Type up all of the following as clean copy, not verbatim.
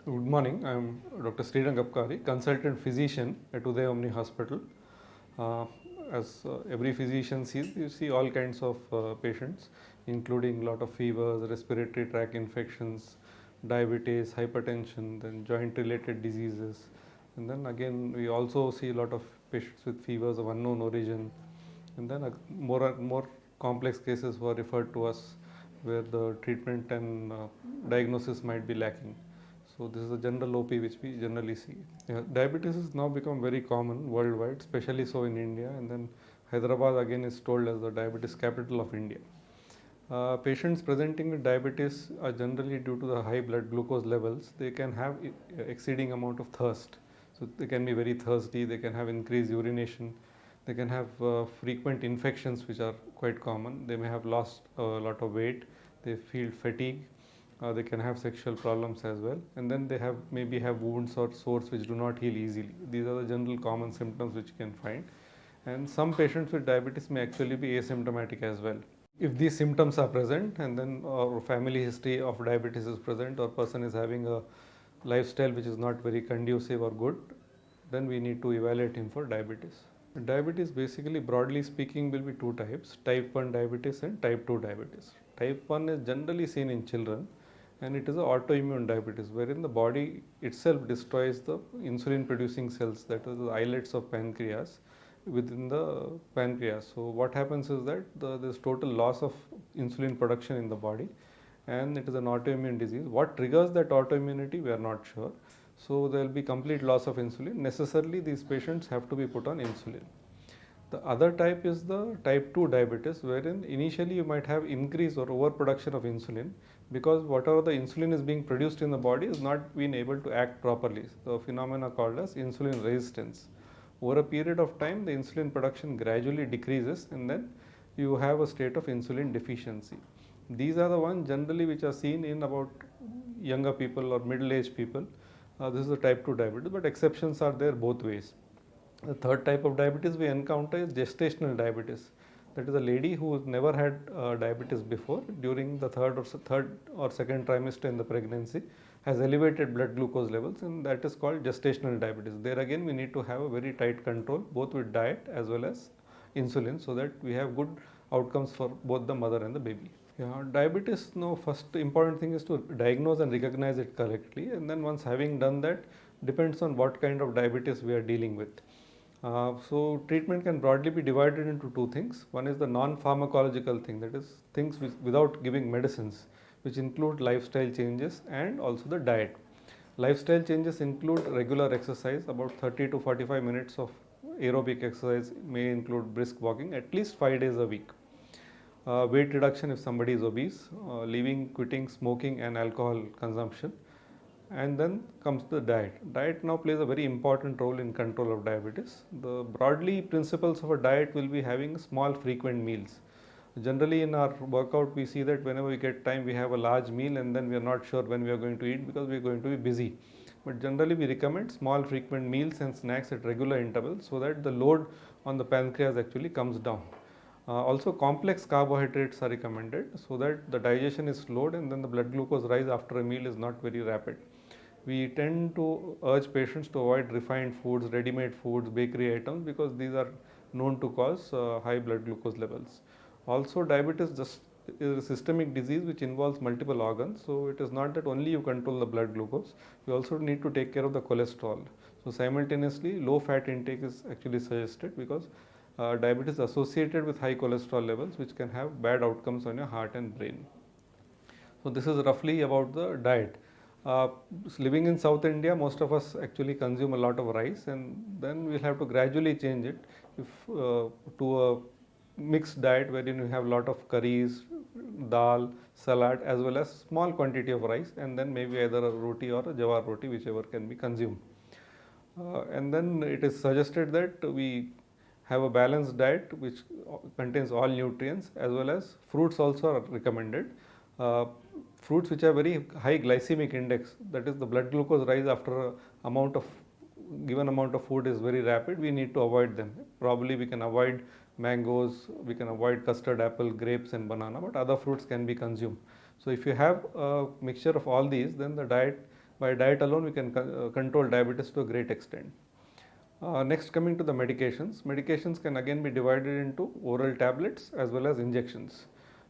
Good morning. I am Dr. Srirang Apkari, consultant physician at Uday Omni Hospital. As every physician sees, you see all kinds of patients, including a lot of fevers, respiratory tract infections, diabetes, hypertension, then joint-related diseases, and then again we also see a lot of patients with fevers of unknown origin, and then more complex cases were referred to us where the treatment and diagnosis might be lacking. So this is a general OP which we generally see. Yeah, diabetes has now become very common worldwide, especially so in India, and then Hyderabad again is told as the diabetes capital of India. Patients presenting with diabetes are generally due to the high blood glucose levels. They can have exceeding amount of thirst. So they can be very thirsty, they can have increased urination, they can have frequent infections which are quite common. They may have lost a lot of weight, they feel fatigue, they can have sexual problems as well, and then they have maybe have wounds or sores which do not heal easily. These are the general common symptoms which you can find, and some patients with diabetes may actually be asymptomatic as well. If these symptoms are present and then family history of diabetes is present or person is having a lifestyle which is not very conducive or good, then we need to evaluate him for diabetes. Diabetes basically broadly speaking will be two types, type 1 diabetes and type 2 diabetes. Type 1 is generally seen in children and it is an autoimmune diabetes wherein the body itself destroys the insulin producing cells, that is the islets of pancreas within the pancreas. So what happens is that there is total loss of insulin production in the body and it is an autoimmune disease. What triggers that autoimmunity we are not sure. So there will be complete loss of insulin. Necessarily these patients have to be put on insulin. The other type is the type 2 diabetes wherein initially you might have increase or overproduction of insulin because whatever the insulin is being produced in the body is not being able to act properly. The phenomena called as insulin resistance. Over a period of time the insulin production gradually decreases and then you have a state of insulin deficiency. These are the ones generally which are seen in about younger people or middle-aged people. This is the type 2 diabetes, but exceptions are there both ways. The third type of diabetes we encounter is gestational diabetes. That is a lady who has never had diabetes before. During the third or second trimester in the pregnancy, has elevated blood glucose levels, and that is called gestational diabetes. There again, we need to have a very tight control, both with diet as well as insulin, so that we have good outcomes for both the mother and the baby. Yeah, diabetes, no, first important thing is to diagnose and recognize it correctly, and then once having done that, depends on what kind of diabetes we are dealing with. So treatment can broadly be divided into two things. One is the non-pharmacological thing, that is things without giving medicines, which include lifestyle changes and also the diet. Lifestyle changes include regular exercise, about 30 to 45 minutes of aerobic exercise may include brisk walking at least 5 days a week. Weight reduction if somebody is obese, quitting smoking and alcohol consumption, and then comes the diet. Diet now plays a very important role in control of diabetes. The broadly principles of a diet will be having small frequent meals. Generally in our workout we see that whenever we get time we have a large meal and then we are not sure when we are going to eat because we are going to be busy. But generally we recommend small frequent meals and snacks at regular intervals so that the load on the pancreas actually comes down. Also complex carbohydrates are recommended so that the digestion is slowed and then the blood glucose rise after a meal is not very rapid. We tend to urge patients to avoid refined foods, ready-made foods, bakery items because these are known to cause high blood glucose levels. Also diabetes just is a systemic disease which involves multiple organs, so it is not that only you control the blood glucose, you also need to take care of the cholesterol. So simultaneously low fat intake is actually suggested because diabetes is associated with high cholesterol levels which can have bad outcomes on your heart and brain. So this is roughly about the diet. Uh, Living in South India, most of us actually consume a lot of rice, and then we'll have to gradually change it if, to a mixed diet wherein you have a lot of curries, dal, salad, as well as small quantity of rice, and then maybe either a roti or a jawar roti, whichever can be consumed. And then it is suggested that we have a balanced diet which contains all nutrients as well as fruits also are recommended. Uh, Fruits which have very high glycemic index, that is the blood glucose rise after a amount of given amount of food is very rapid, we need to avoid them. Probably we can avoid mangoes, we can avoid custard apple, grapes and banana, but other fruits can be consumed. So if you have a mixture of all these, then the diet By diet alone, we can control diabetes to a great extent. Next, coming to the medications. Medications can again be divided into oral tablets as well as injections.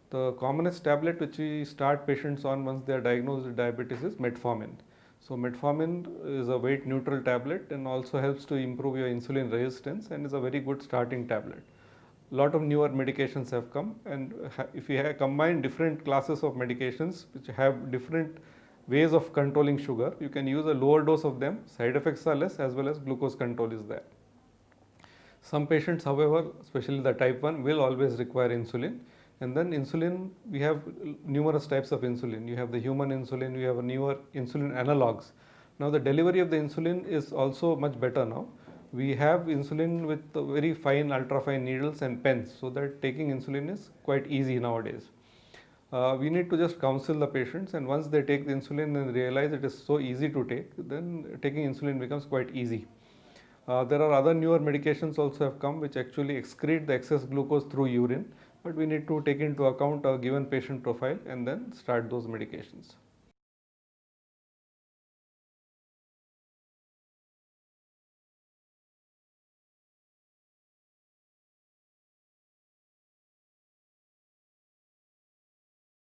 The commonest tablet which we start patients on once they are diagnosed with diabetes is metformin. So metformin is a weight neutral tablet and also helps to improve your insulin resistance and is a very good starting tablet. Lot of newer medications have come, and if you combine different classes of medications which have different ways of controlling sugar, you can use a lower dose of them, side effects are less, as well as glucose control is there. Some patients, however, especially the type 1, will always require insulin. And then insulin, we have numerous types of insulin. You have the human insulin, you have a newer insulin analogs. Now the delivery of the insulin is also much better now. We have insulin with very fine, ultra fine needles and pens, so that taking insulin is quite easy nowadays. We need to just counsel the patients, and once they take the insulin and realize it is so easy to take, then taking insulin becomes quite easy. There are other newer medications also have come which actually excrete the excess glucose through urine, but we need to take into account a given patient profile and then start those medications.